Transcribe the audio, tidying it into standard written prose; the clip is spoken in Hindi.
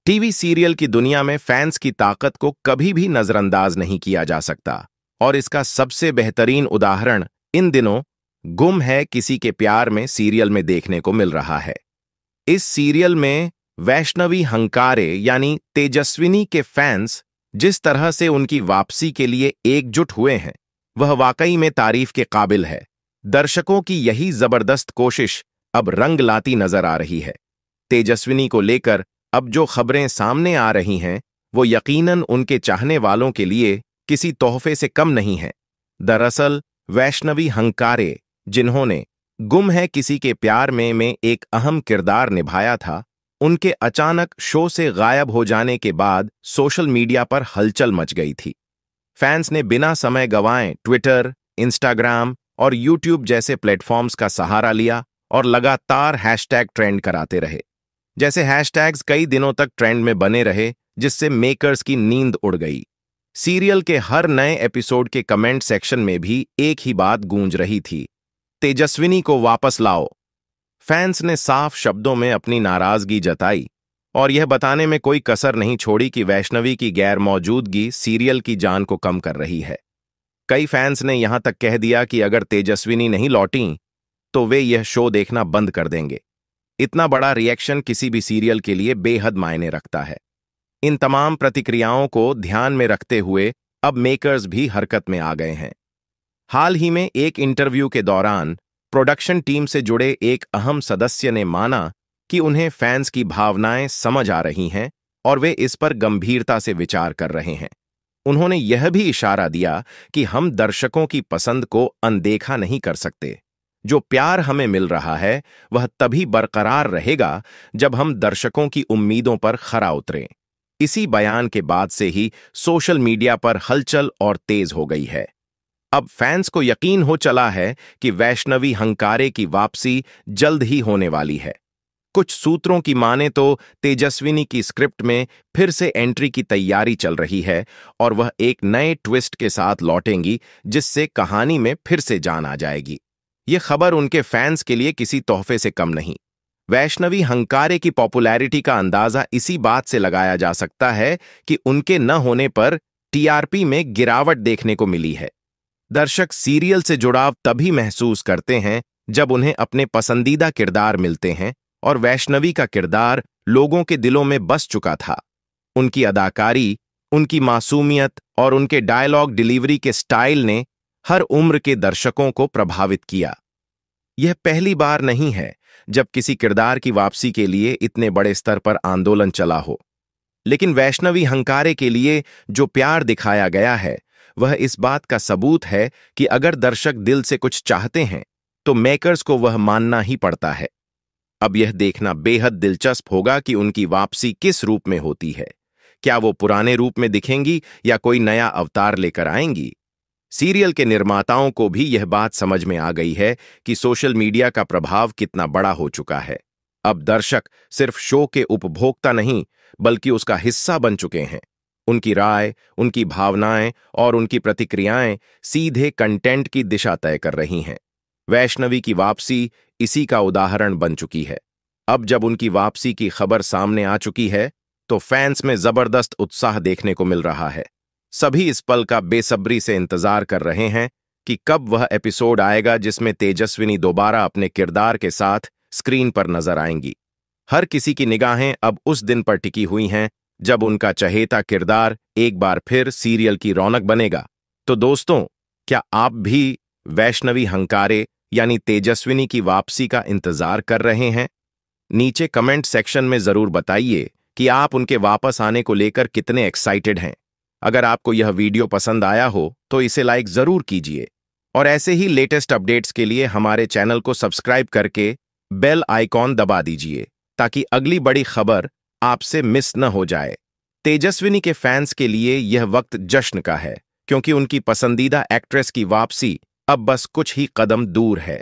टीवी सीरियल की दुनिया में फैंस की ताकत को कभी भी नजरअंदाज नहीं किया जा सकता और इसका सबसे बेहतरीन उदाहरण इन दिनों गुम है किसी के प्यार में सीरियल में देखने को मिल रहा है। इस सीरियल में वैष्णवी हंकारे यानी तेजस्विनी के फैंस जिस तरह से उनकी वापसी के लिए एकजुट हुए हैं वह वाकई में तारीफ के काबिल है। दर्शकों की यही जबरदस्त कोशिश अब रंग लाती नजर आ रही है। तेजस्विनी को लेकर अब जो खबरें सामने आ रही हैं वो यकीनन उनके चाहने वालों के लिए किसी तोहफे से कम नहीं है। दरअसल वैष्णवी हंकारे, जिन्होंने गुम है किसी के प्यार में एक अहम किरदार निभाया था, उनके अचानक शो से गायब हो जाने के बाद सोशल मीडिया पर हलचल मच गई थी। फैंस ने बिना समय गंवाए ट्विटर, इंस्टाग्राम और यूट्यूब जैसे प्लेटफॉर्म्स का सहारा लिया और लगातार हैशटैग ट्रेंड कराते रहे। जैसे हैशटैग्स कई दिनों तक ट्रेंड में बने रहे, जिससे मेकर्स की नींद उड़ गई। सीरियल के हर नए एपिसोड के कमेंट सेक्शन में भी एक ही बात गूंज रही थी, तेजस्विनी को वापस लाओ। फैंस ने साफ शब्दों में अपनी नाराजगी जताई और यह बताने में कोई कसर नहीं छोड़ी कि वैष्णवी की गैर मौजूदगी सीरियल की जान को कम कर रही है। कई फैंस ने यहां तक कह दिया कि अगर तेजस्विनी नहीं लौटी तो वे यह शो देखना बंद कर देंगे। इतना बड़ा रिएक्शन किसी भी सीरियल के लिए बेहद मायने रखता है। इन तमाम प्रतिक्रियाओं को ध्यान में रखते हुए अब मेकर्स भी हरकत में आ गए हैं। हाल ही में एक इंटरव्यू के दौरान प्रोडक्शन टीम से जुड़े एक अहम सदस्य ने माना कि उन्हें फैंस की भावनाएं समझ आ रही हैं और वे इस पर गंभीरता से विचार कर रहे हैं। उन्होंने यह भी इशारा दिया कि हम दर्शकों की पसंद को अनदेखा नहीं कर सकते। जो प्यार हमें मिल रहा है वह तभी बरकरार रहेगा जब हम दर्शकों की उम्मीदों पर खरा उतरें। इसी बयान के बाद से ही सोशल मीडिया पर हलचल और तेज हो गई है। अब फैंस को यकीन हो चला है कि वैष्णवी हंकारे की वापसी जल्द ही होने वाली है। कुछ सूत्रों की माने तो तेजस्विनी की स्क्रिप्ट में फिर से एंट्री की तैयारी चल रही है और वह एक नए ट्विस्ट के साथ लौटेंगी, जिससे कहानी में फिर से जान आ जाएगी। यह खबर उनके फैंस के लिए किसी तोहफे से कम नहीं। वैष्णवी हंकारे की पॉपुलैरिटी का अंदाजा इसी बात से लगाया जा सकता है कि उनके न होने पर टीआरपी में गिरावट देखने को मिली है। दर्शक सीरियल से जुड़ाव तभी महसूस करते हैं जब उन्हें अपने पसंदीदा किरदार मिलते हैं और वैष्णवी का किरदार लोगों के दिलों में बस चुका था। उनकी अदाकारी, उनकी मासूमियत और उनके डायलॉग डिलीवरी के स्टाइल ने हर उम्र के दर्शकों को प्रभावित किया। यह पहली बार नहीं है जब किसी किरदार की वापसी के लिए इतने बड़े स्तर पर आंदोलन चला हो, लेकिन वैष्णवी हंकारे के लिए जो प्यार दिखाया गया है वह इस बात का सबूत है कि अगर दर्शक दिल से कुछ चाहते हैं तो मेकर्स को वह मानना ही पड़ता है। अब यह देखना बेहद दिलचस्प होगा कि उनकी वापसी किस रूप में होती है। क्या वो पुराने रूप में दिखेंगी या कोई नया अवतार लेकर आएंगी? सीरियल के निर्माताओं को भी यह बात समझ में आ गई है कि सोशल मीडिया का प्रभाव कितना बड़ा हो चुका है। अब दर्शक सिर्फ शो के उपभोक्ता नहीं बल्कि उसका हिस्सा बन चुके हैं। उनकी राय, उनकी भावनाएं और उनकी प्रतिक्रियाएं सीधे कंटेंट की दिशा तय कर रही हैं। वैष्णवी की वापसी इसी का उदाहरण बन चुकी है। अब जब उनकी वापसी की खबर सामने आ चुकी है तो फैंस में जबरदस्त उत्साह देखने को मिल रहा है। सभी इस पल का बेसब्री से इंतजार कर रहे हैं कि कब वह एपिसोड आएगा जिसमें तेजस्विनी दोबारा अपने किरदार के साथ स्क्रीन पर नजर आएंगी। हर किसी की निगाहें अब उस दिन पर टिकी हुई हैं जब उनका चहेता किरदार एक बार फिर सीरियल की रौनक बनेगा। तो दोस्तों, क्या आप भी वैष्णवी हंकारे यानी तेजस्विनी की वापसी का इंतजार कर रहे हैं? नीचे कमेंट सेक्शन में जरूर बताइए कि आप उनके वापस आने को लेकर कितने एक्साइटेड हैं। अगर आपको यह वीडियो पसंद आया हो तो इसे लाइक जरूर कीजिए और ऐसे ही लेटेस्ट अपडेट्स के लिए हमारे चैनल को सब्सक्राइब करके बेल आइकॉन दबा दीजिए ताकि अगली बड़ी खबर आपसे मिस न हो जाए। तेजस्विनी के फैंस के लिए यह वक्त जश्न का है क्योंकि उनकी पसंदीदा एक्ट्रेस की वापसी अब बस कुछ ही कदम दूर है।